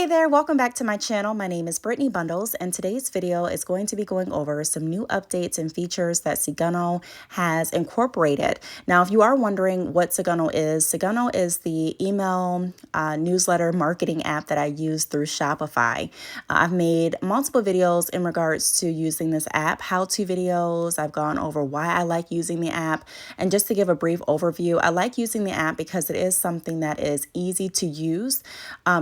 Hey there, welcome back to my channel. My name is Brittany Bundles, and today's video is going to be going over some new updates and features that Cigano has incorporated. Now, if you are wondering what Cigano is the email newsletter marketing app that I use through Shopify. I've made multiple videos in regards to using this app, how-to videos. I've gone over why I like using the app, and just to give a brief overview, I like using the app because it is something that is easy to use.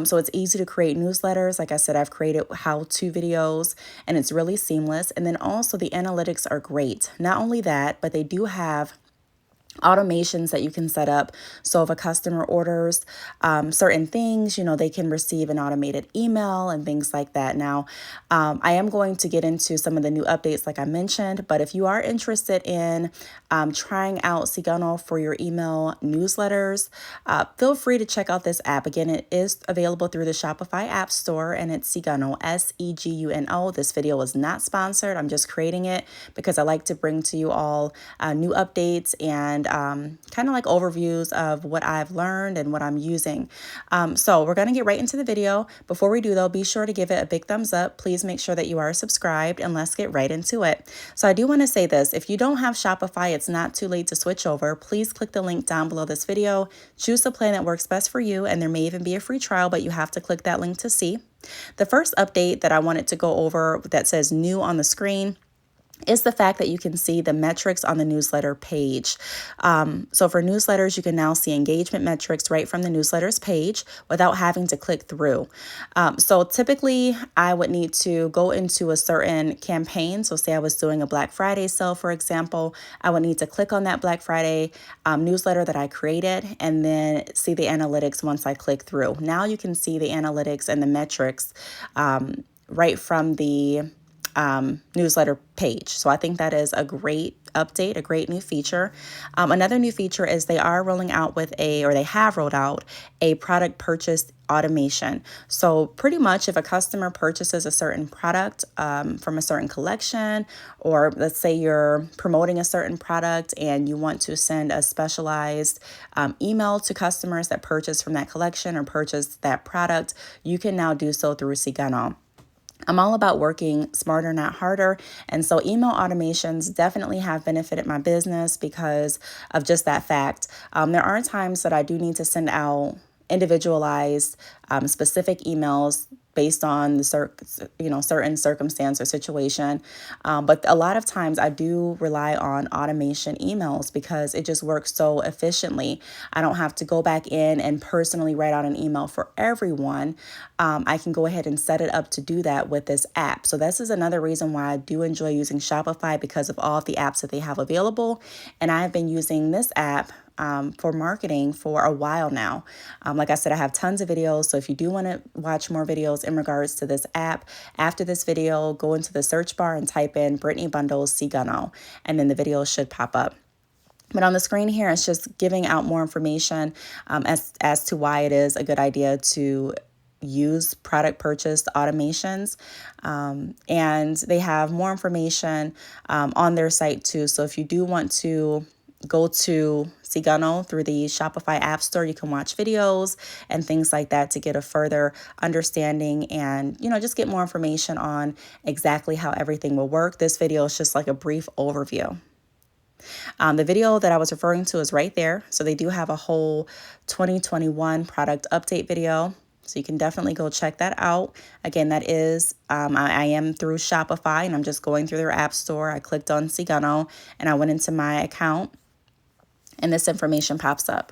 So it's easy to create newsletters. Like I said, I've created how-to videos and it's really seamless. And then also the analytics are great. Not only that, but they do have automations that you can set up. So if a customer orders certain things, they can receive an automated email and things like that. Now, I am going to get into some of the new updates like I mentioned, but if you are interested in trying out Cigano for your email newsletters, feel free to check out this app. Again, it is available through the Shopify App Store and it's Cigano, Seguno. This video is not sponsored. I'm just creating it because I like to bring to you all new updates and kind of like overviews of what I've learned and what I'm using. So we're going to get right into the video. Before we do though, be sure to give it a big thumbs up. Please make sure that you are subscribed and let's get right into it. So I do want to say this, if you don't have Shopify, it's not too late to switch over. Please click the link down below this video, choose the plan that works best for you, and there may even be a free trial, but you have to click that link to see. The first update that I wanted to go over that says new on the screen is the fact that you can see the metrics on the newsletter page. So for newsletters, you can now see engagement metrics right from the newsletters page without having to click through. So typically I would need to go into a certain campaign. So say I was doing a Black Friday sale, for example, I would need to click on that Black Friday newsletter that I created and then see the analytics once I click through. Now you can see the analytics and the metrics right from the newsletter page. So I think that is a great update, a great new feature. Another new feature is they have rolled out a product purchase automation. So pretty much if a customer purchases a certain product from a certain collection, or let's say you're promoting a certain product and you want to send a specialized email to customers that purchase from that collection or purchase that product, you can now do so through Cigano. I'm all about working smarter, not harder. And so email automations definitely have benefited my business because of just that fact. There are times that I do need to send out individualized, specific emails based on the certain circumstance or situation. But a lot of times I do rely on automation emails because it just works so efficiently. I don't have to go back in and personally write out an email for everyone. I can go ahead and set it up to do that with this app. So this is another reason why I do enjoy using Shopify, because of all of the apps that they have available. And I've been using this app for marketing for a while now. Like I said, I have tons of videos. So if you do want to watch more videos in regards to this app, after this video, go into the search bar and type in Brittany Bundles Cigano, and then the video should pop up. But on the screen here, it's just giving out more information as to why it is a good idea to use product purchase automations. And they have more information on their site too. So if you do want to go to Cigano through the Shopify App Store, you can watch videos and things like that to get a further understanding and, just get more information on exactly how everything will work. This video is just like a brief overview. The video that I was referring to is right there. So they do have a whole 2021 product update video. So you can definitely go check that out. Again, that is, I am through Shopify and I'm just going through their app store. I clicked on Cigano and I went into my account and this information pops up.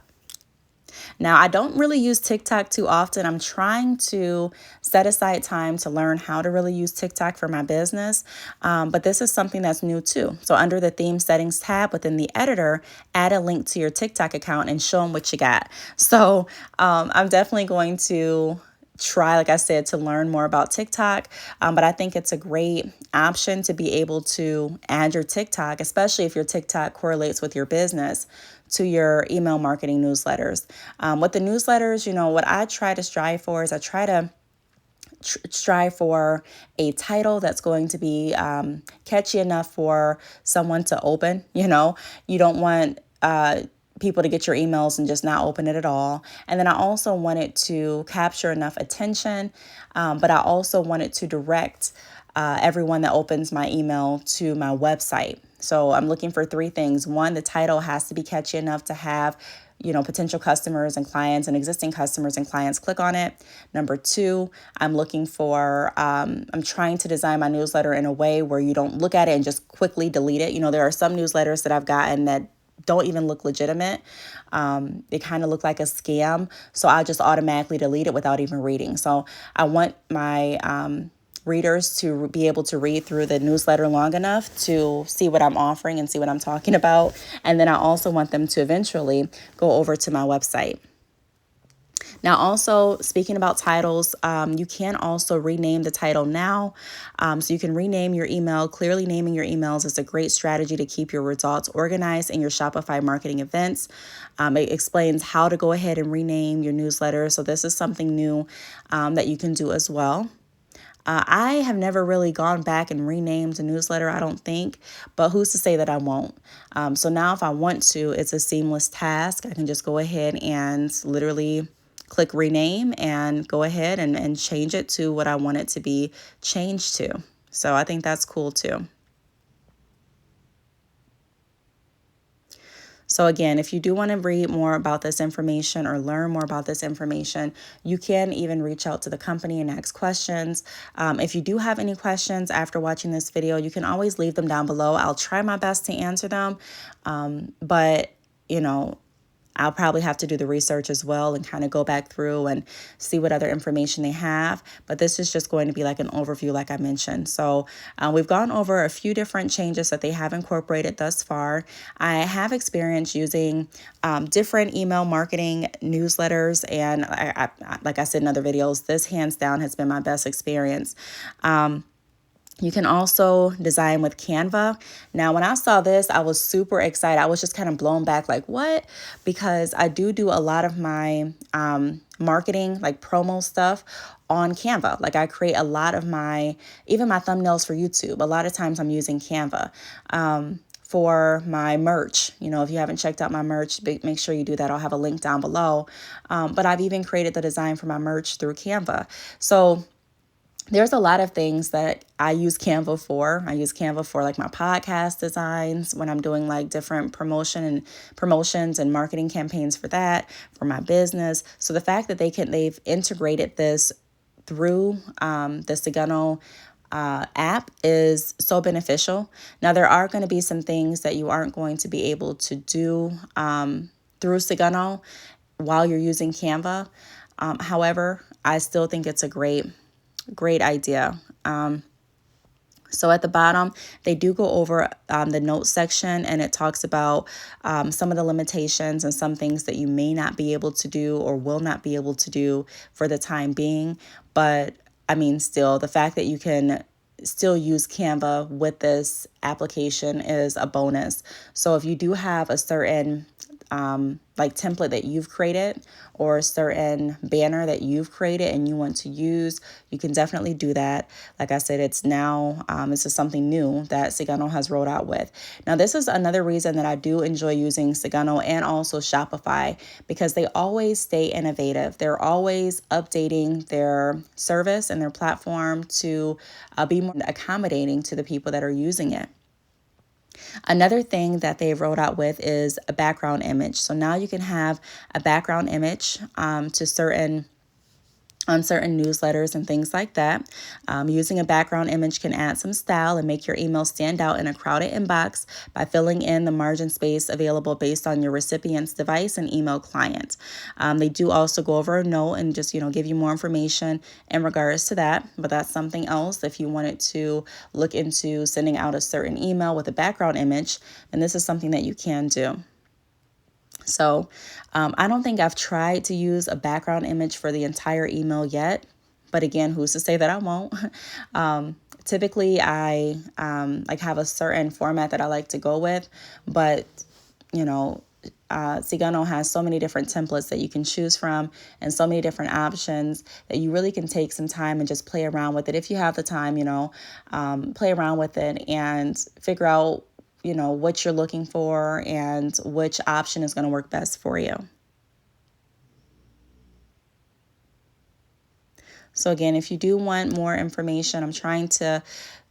Now, I don't really use TikTok too often. I'm trying to set aside time to learn how to really use TikTok for my business. But this is something that's new too. So under the theme settings tab within the editor, add a link to your TikTok account and show them what you got. So I'm definitely going to try, like I said, to learn more about TikTok. But I think it's a great option to be able to add your TikTok, especially if your TikTok correlates with your business, to your email marketing newsletters. With the newsletters, what I try to strive for is I try to strive for a title that's going to be catchy enough for someone to open. You don't want people to get your emails and just not open it at all. And then I also wanted to capture enough attention, but I also wanted to direct everyone that opens my email to my website. So I'm looking for three things. One, the title has to be catchy enough to have potential customers and clients and existing customers and clients click on it. Number two, I'm looking for, I'm trying to design my newsletter in a way where you don't look at it and just quickly delete it. There are some newsletters that I've gotten that don't even look legitimate. They kind of look like a scam. So I just automatically delete it without even reading. So I want my readers to be able to read through the newsletter long enough to see what I'm offering and see what I'm talking about. And then I also want them to eventually go over to my website. Now, also speaking about titles, you can also rename the title now. So you can rename your email. Clearly naming your emails is a great strategy to keep your results organized in your Shopify marketing events. It explains how to go ahead and rename your newsletter. So this is something new that you can do as well. I have never really gone back and renamed a newsletter, I don't think, but who's to say that I won't? So now if I want to, it's a seamless task. I can just go ahead and literally click rename and go ahead and change it to what I want it to be changed to. So I think that's cool too. So again, if you do want to read more about this information or learn more about this information, you can even reach out to the company and ask questions. If you do have any questions after watching this video, you can always leave them down below. I'll try my best to answer them. But I'll probably have to do the research as well and kind of go back through and see what other information they have. But this is just going to be like an overview, like I mentioned. So we've gone over a few different changes that they have incorporated thus far. I have experience using different email marketing newsletters. And like I said in other videos, this hands down has been my best experience. You can also design with Canva. Now, when I saw this, I was super excited. I was just kind of blown back like, what? Because I do a lot of my marketing, like promo stuff on Canva. Like I create a lot of even my thumbnails for YouTube. A lot of times I'm using Canva. For my merch, if you haven't checked out my merch, make sure you do that. I'll have a link down below. But I've even created the design for my merch through Canva. So there's a lot of things that I use Canva for. I use Canva for like my podcast designs when I'm doing like different promotions and marketing campaigns for that, for my business. So the fact that they've integrated this through the Cigano app is so beneficial. Now, there are going to be some things that you aren't going to be able to do through Cigano while you're using Canva. However, I still think it's a great idea. So at the bottom, they do go over the notes section, and it talks about some of the limitations and some things that you may not be able to do or will not be able to do for the time being. But I mean, still, the fact that you can still use Canva with this application is a bonus. So if you do have a certain like template that you've created or a certain banner that you've created and you want to use, you can definitely do that. Like I said, it's now, this is something new that Cigano has rolled out with. Now, this is another reason that I do enjoy using Cigano and also Shopify, because they always stay innovative. They're always updating their service and their platform to be more accommodating to the people that are using it. Another thing that they've rolled out with is a background image. So now you can have a background image on certain newsletters and things like that. Using a background image can add some style and make your email stand out in a crowded inbox by filling in the margin space available based on your recipient's device and email client. They do also go over a note and just, give you more information in regards to that. But that's something else. If you wanted to look into sending out a certain email with a background image, then this is something that you can do. So I don't think I've tried to use a background image for the entire email yet. But again, who's to say that I won't? Typically, I have a certain format that I like to go with. But, Cigano has so many different templates that you can choose from and so many different options that you really can take some time and just play around with it. If you have the time, play around with it and figure out what you're looking for and which option is going to work best for you. So again, if you do want more information, I'm trying to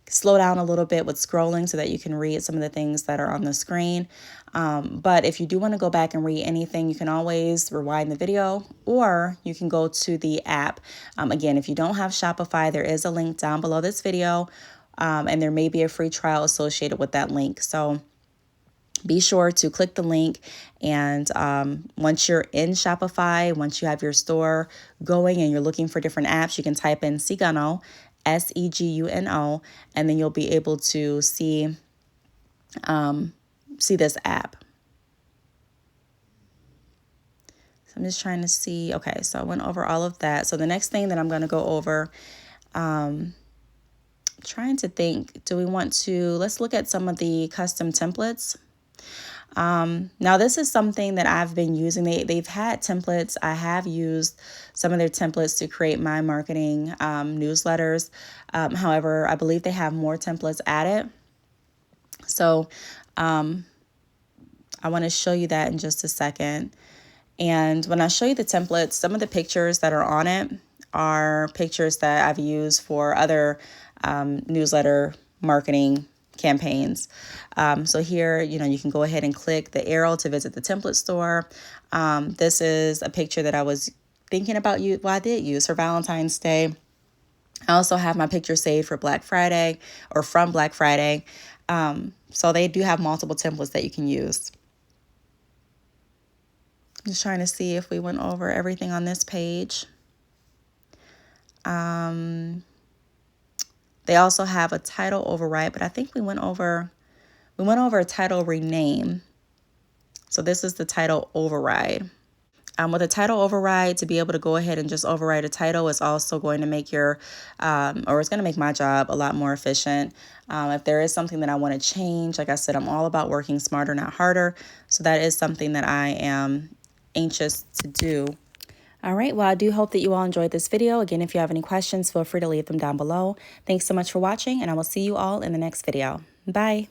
slow down a little bit with scrolling so that you can read some of the things that are on the screen. But if you do want to go back and read anything, you can always rewind the video, or you can go to the app. Again, if you don't have Shopify, there is a link down below this video, and there may be a free trial associated with that link. So be sure to click the link, and once you're in Shopify, once you have your store going and you're looking for different apps, you can type in Seguno, Seguno, and then you'll be able to see this app. So I'm just trying to see. Okay, so I went over all of that. So the next thing that I'm going to go over, trying to think, do we want to, let's look at some of the custom templates. Now this is something that I've been using. They've had templates. I have used some of their templates to create my marketing newsletters. However, I believe they have more templates added. So I want to show you that in just a second. And when I show you the templates, some of the pictures that are on it are pictures that I've used for other newsletter marketing campaigns. So here, you can go ahead and click the arrow to visit the template store. This is a picture that I was thinking about I did use for Valentine's Day. I also have my picture saved for Black Friday, or from Black Friday. So they do have multiple templates that you can use. I'm just trying to see if we went over everything on this page. They also have a title overwrite, but I think we went over a title rename. So this is the title override. With a title override, to be able to go ahead and just overwrite a title is also going to make it's going to make my job a lot more efficient. If there is something that I want to change, like I said, I'm all about working smarter, not harder. So that is something that I am anxious to do. All right, well, I do hope that you all enjoyed this video. Again, if you have any questions, feel free to leave them down below. Thanks so much for watching, and I will see you all in the next video. Bye.